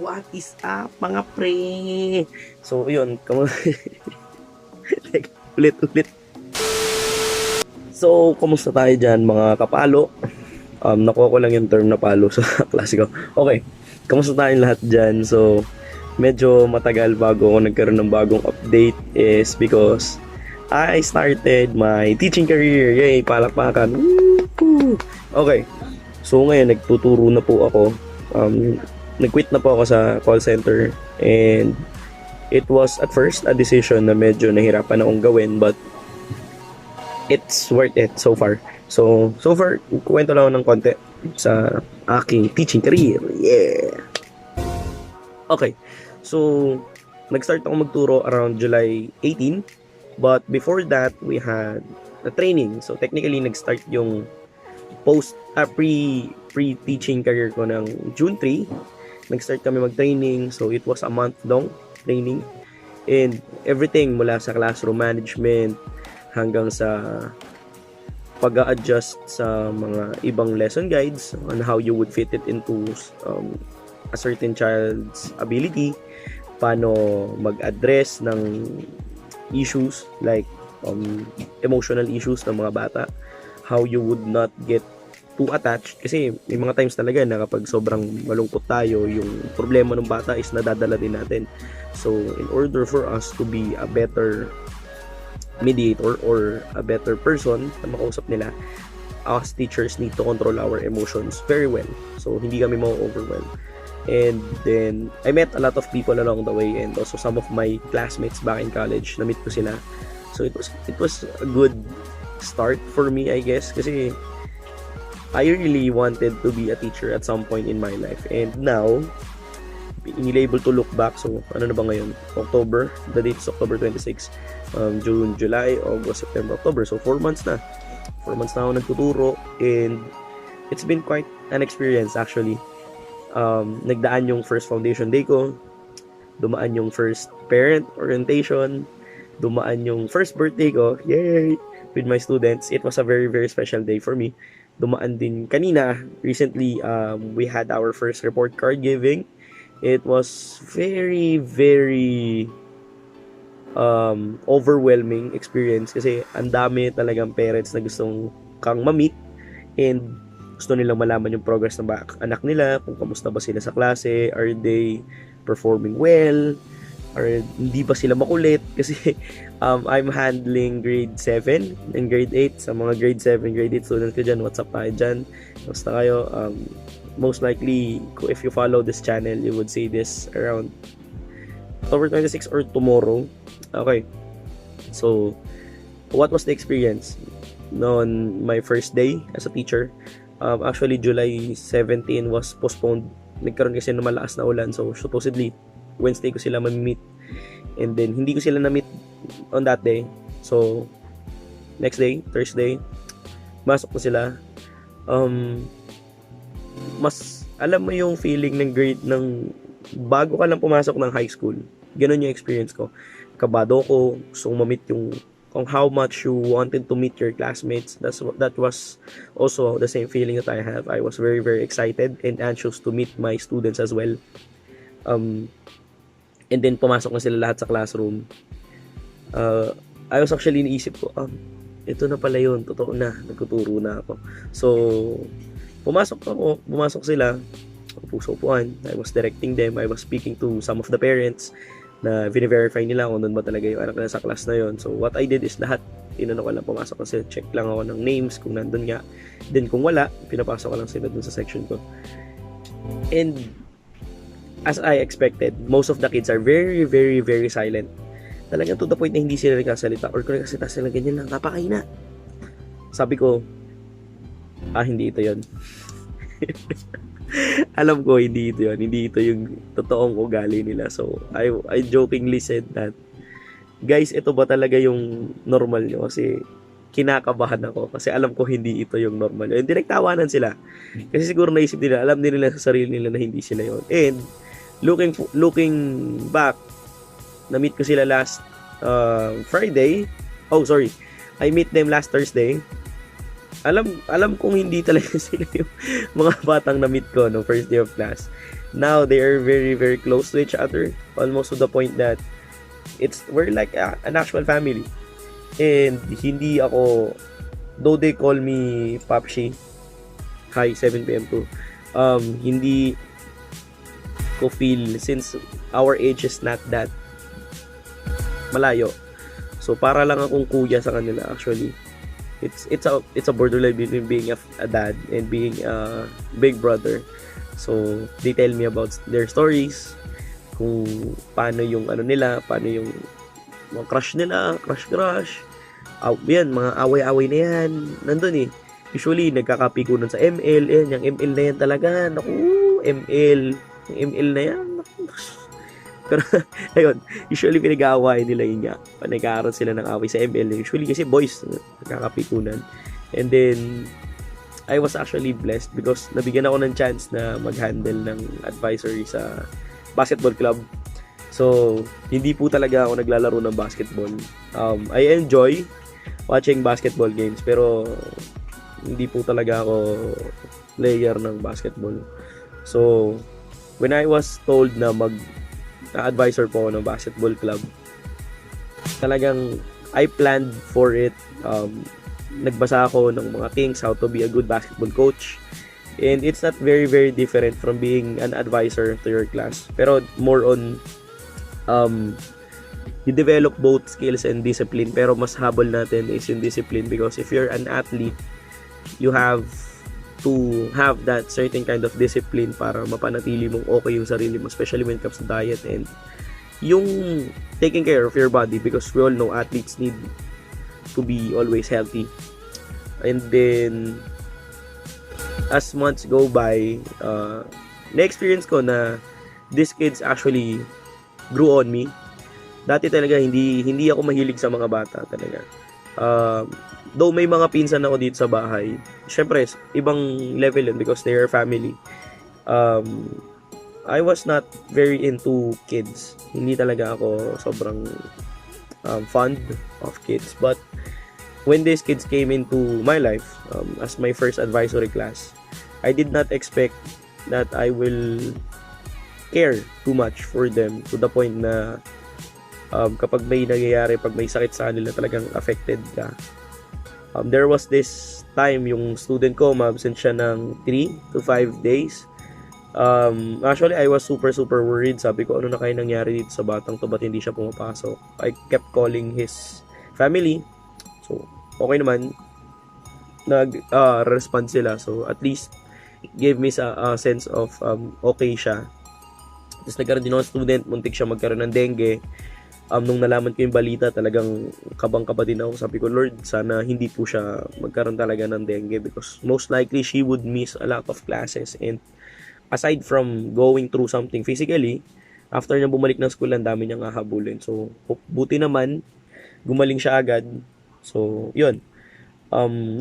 what is up mga pre? So yun, ulit. So, kumusta tayo dyan mga kapalo? Nakuha ko lang yung term na palo sa klase ko. Okay, kumusta tayong lahat dyan? So, medyo matagal bago ako nagkaroon ng bagong update is because I started my teaching career. Yay, palakpakan. Woo! Okay, so ngayon nagtuturo na po ako. Nag-quit na po ako sa call center and it was at first a decision na medyo nahirapan akong gawin but it's worth it so far. So far, kwento lang ako ng konti sa aking teaching career. Yeah! Okay, so nag-start ako magturo around July 18. But before that, we had a training. So technically, nag-start yung pre-teaching career ko ng June 3. Nag-start kami mag-training. So it was a month-long training. And everything mula sa classroom management hanggang sa pag-a-adjust sa mga ibang lesson guides on how you would fit it into a certain child's ability, paano mag-address ng issues like emotional issues ng mga bata, how you would not get too attached kasi may mga times talaga na kapag sobrang malungkot tayo, yung problema ng bata is nadadala din natin. So in order for us to be a better mediator or a better person na makausap nila, us teachers need to control our emotions very well. So hindi kami ma-overwhelm. And then I met a lot of people along the way and also some of my classmates back in college, na-meet ko sila. So it was a good start for me, I guess, kasi I really wanted to be a teacher at some point in my life. And now being able to look back, so ano na ba ngayon? October, the date is October 26, June, July, August, September, October. So 4 months na. 4 months na ako nagtuturo and it's been quite an experience actually. Nagdaan yung first foundation day ko, dumaan yung first parent orientation, dumaan yung first birthday ko, yay, with my students. It was a very, very special day for me. Dumaan din kanina, recently, we had our first report card giving. It was very, very overwhelming experience kasi ang dami talagang parents na gustong kang ma-meet and gusto nilang malaman yung progress ng anak nila, kung kamusta ba sila sa klase, are they performing well, or hindi ba sila makulit kasi I'm handling grade 7 and grade 8. Sa mga grade 7, grade 8 students ko dyan, what's up tayo dyan, kamusta kayo? Most likely, if you follow this channel, you would see this around October 26 or tomorrow. Okay. So, what was the experience on my first day as a teacher? Actually, July 17 was postponed. Nagkaroon kasi ng malakas na ulan. So, supposedly, Wednesday ko sila ma-meet. And then, hindi ko sila na-meet on that day. So, next day, Thursday, masok ko sila. Mas alam mo yung feeling ng grade ng bago ka lang pumasok ng high school. Ganun yung experience ko. Kabado ko, gusto kong ma-meet yung kung how much you wanted to meet your classmates. That was also the same feeling that I have. I was very, very excited and anxious to meet my students as well. And then pumasok na sila lahat sa classroom. I was actually iniisip ko, ito na pala yun, totoo na, nagtuturo na ako. So, pumasok sila, upuan. I was directing them, I was speaking to some of the parents na verify nila kung doon ba talaga yung anak nila sa class na yon. So what I did is lahat inano ko lang, pumasok kasi check lang ako ng names kung nandun nga. Then kung wala, pinapasok ko lang sila dun sa section ko. And as I expected, most of the kids are very, very, very silent. Talagang to the point na hindi sila nagkasalita or kung nagkasalita sila ganyan lang, napakaina. Sabi ko, hindi ito yon. Alam ko hindi ito yun. Hindi ito yung totoong ugali nila. So, I jokingly said that, guys, ito ba talaga yung normal nyo? Kasi kinakabahan ako. Kasi alam ko hindi ito yung normal nyo. Hindi nagtawanan sila. Kasi siguro naisip nila, alam nila sa sarili nila na hindi sila yun. And, looking back, na-meet ko sila last Friday. Oh, sorry. I meet them last Thursday. Alam kong hindi talaga sila yung mga batang na-meet ko no first day of class. Now they are very, very close to each other, almost to the point that we're like an actual family. And hindi ako, though they call me Papshi, hi 7pm too, hindi ko feel, since our age is not that malayo, so para lang akong kuya sa kanila. Actually, it's a borderline between being a dad and being a big brother. So they tell me about their stories, kung paano yung ano nila, paano yung mga crush nila, crush, yan, mga away-away na yan, nandun eh. Usually, nagkakapikunan sa ML, yan, yung ML na yan talaga, naku, ML, yung ML na yan, naku. Pero, ayun, usually pinag-aaway nila yun nga, nagkakaroon sila ng away sa ML, usually kasi boys, nagkakapikunan. And then, I was actually blessed because nabigyan ako ng chance na mag-handle ng advisory sa basketball club. So, hindi po talaga ako naglalaro ng basketball. I enjoy watching basketball games, pero hindi po talaga ako player ng basketball. So, when I was told na mag-advisor po ako ng basketball club, talagang I planned for it. Nagbasa ako ng mga things, how to be a good basketball coach. And it's not very, very different from being an advisor to your class. Pero more on, you develop both skills and discipline. Pero mas habol natin is yung discipline, because if you're an athlete, you have to have that certain kind of discipline para mapanatili mong okay yung sarili mo, especially when it comes to diet and yung taking care of your body, because we all know athletes need to be always healthy. And then as months go by, na-experience ko na these kids actually grew on me. Dati talaga hindi ako mahilig sa mga bata talaga. Though may mga pinsan ako dito sa bahay, syempre ibang level yun because they are family. I was not very into kids. Hindi talaga ako sobrang fond of kids. But when these kids came into my life as my first advisory class, I did not expect that I will care too much for them to the point na kapag may nangyayari, pag may sakit sa kanila, talagang affected ka. There was this time yung student ko, ma-absent siya ng 3 to 5 days. Actually, I was super worried. Sabi ko, ano na kaya nangyari dito sa batang to, ba't hindi siya pumapasok? I kept calling his family. So, okay naman, nag-respond sila. So, at least, it gave me a sense of okay siya. Tapos nagkaroon din ako student, muntik siya magkaroon ng dengue. Nung nalaman ko yung balita, talagang kabang-kaba din ako. Sabi ko, Lord, sana hindi po siya magkaroon talaga ng dengue, because most likely, she would miss a lot of classes. And aside from going through something physically, after niya bumalik ng school, ang dami niyang hahabulin. So, buti naman, gumaling siya agad. So, yun.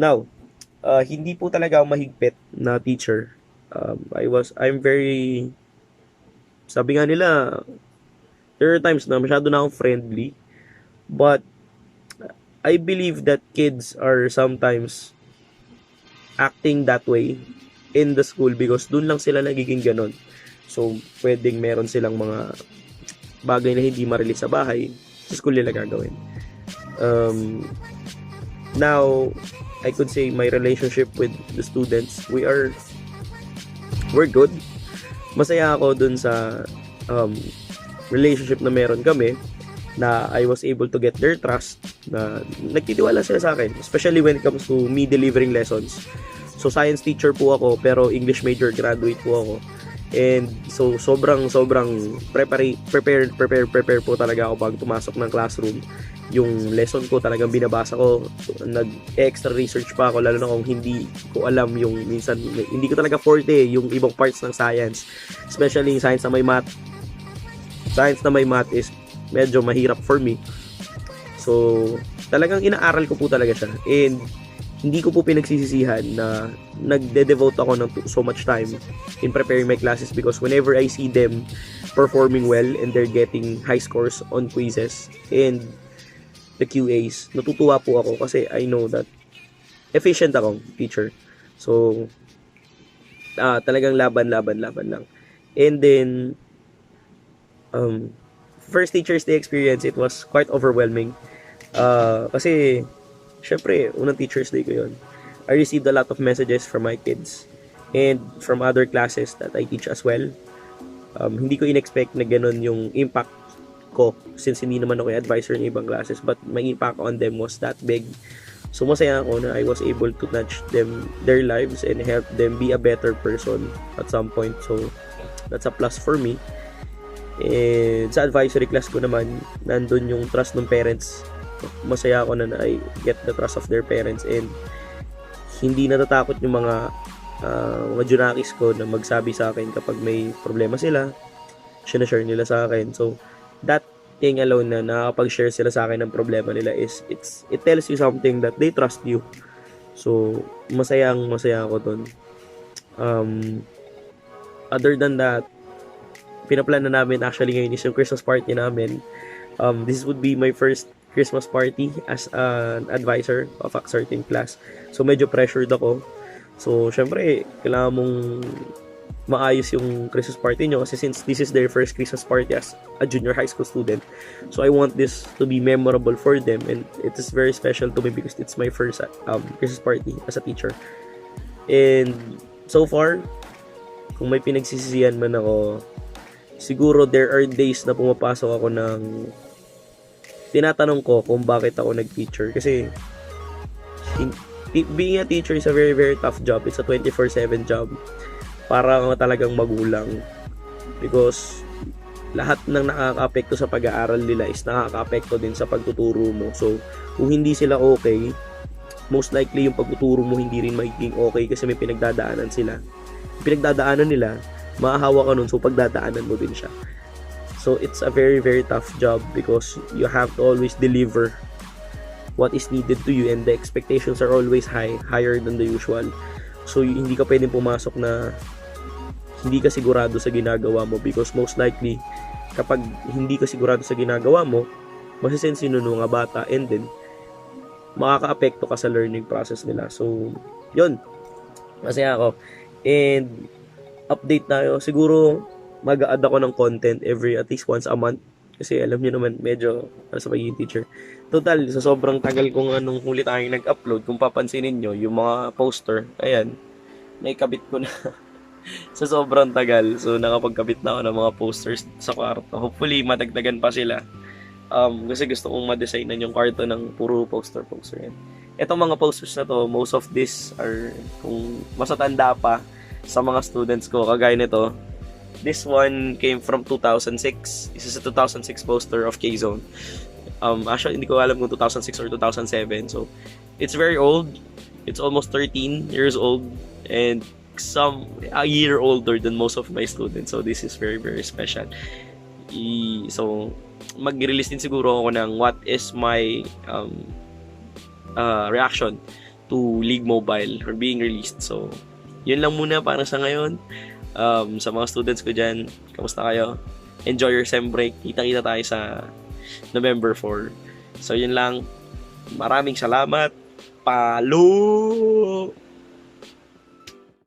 Now, hindi po talaga ako mahigpit na teacher. I'm very, sabi nga nila, there are times na masyado na akong friendly. But, I believe that kids are sometimes acting that way in the school because dun lang sila nagiging ganon. So, pwedeng meron silang mga bagay na hindi ma-release sa bahay, sa school nila gagawin. Now, I could say my relationship with the students, we're good. Masaya ako dun sa relationship na meron kami, na I was able to get their trust, na nagtitiwala sila sa akin, especially when it comes to me delivering lessons. So, science teacher po ako, pero English major graduate po ako. And so, sobrang prepare po talaga ako pag pumasok ng classroom. Yung lesson ko talagang binabasa ko, nag-extra research pa ako, lalo na kung hindi ko alam yung minsan, hindi ko talaga forte yung ibang parts ng science, especially yung science na may math. Science na may math is medyo mahirap for me. So, talagang inaaral ko po talaga siya. And hindi ko po pinagsisisihan na nagde-devote ako ng so much time in preparing my classes, because whenever I see them performing well and they're getting high scores on quizzes and the QAs, natutuwa po ako kasi I know that efficient akong teacher. So, talagang laban lang. And then, first Teacher's Day experience, it was quite overwhelming. Kasi, syempre, unang Teacher's Day ko yun. I received a lot of messages from my kids and from other classes that I teach as well. Hindi ko in-expect na ganun yung impact ko since hindi naman ako yung advisor ng ibang classes, but my impact on them was that big. So masaya ako na I was able to touch their lives and help them be a better person at some point. So that's a plus for me. And sa advisory class ko naman, nandun yung trust ng parents. Masaya ako na I get the trust of their parents and hindi natatakot yung mga junakis ko na magsabi sa akin kapag may problema sila, sinashare nila sa akin. So that thing alone na nakakapag-share sila sa akin ng problema nila it tells you something that they trust you. So masaya ako dun. Other than that, pinaplan na namin actually ngayon is yung Christmas party namin. This would be my first Christmas party as an advisor of a certain class. So medyo pressured ako. So syempre, kailangan mong maayos yung Christmas party nyo kasi since this is their first Christmas party as a junior high school student. So I want this to be memorable for them and it is very special to me because it's my first Christmas party as a teacher. And so far, kung may pinagsisisihan man ako, siguro there are days na pumapasok ako ng tinatanong ko kung bakit ako nag-teacher kasi being a teacher is a very very tough job. It's a 24/7 job. Para talagang magulang because lahat ng nakaka-apekto sa pag-aaral nila is nakaka-apekto din sa pagtuturo mo. So kung hindi sila okay, most likely yung pagtuturo mo hindi rin magiging okay kasi may pinagdadaanan sila. Pinagdadaanan nila, maahawa ka nun, so pagdadaanan mo din siya. So it's a very very tough job because you have to always deliver what is needed to you and the expectations are always higher than the usual. So hindi ka pwedeng pumasok na hindi ka sigurado sa ginagawa mo because most likely kapag hindi ka sigurado sa ginagawa mo, masisense yun ng mga bata and then makaka-apekto ka sa learning process nila. So yun, masaya ako. And update tayo, siguro mag-a-add ako ng content every at least once a month kasi alam niyo naman medyo sa pagiging teacher. Total, sa sobrang tagal kung anong huli tayong nag-upload, kung papansinin nyo, yung mga poster, ayan, naikabit ko na sa sobrang tagal. So, nakapagkabit na ako ng mga posters sa kwarto. Hopefully, matagdagan pa sila. Kasi gusto kong ma-designan yung kwarto ng puro poster yan. Etong mga posters na to, most of this are, kung masatanda pa sa mga students ko, kagaya nito, this one came from 2006. This is a 2006 poster of K-Zone. Actually, hindi ko alam kung 2006 or 2007. So, it's very old. It's almost 13 years old. And a year older than most of my students. So, this is very, very special. So, mag-release din siguro ako ng what is my reaction to League Mobile or being released. So, yun lang muna para sa ngayon. Sa mga students ko dyan, kamusta kayo? Enjoy your sem break. Kita-kita tayo sa November 4. So, yun lang. Maraming salamat. Paloooooo!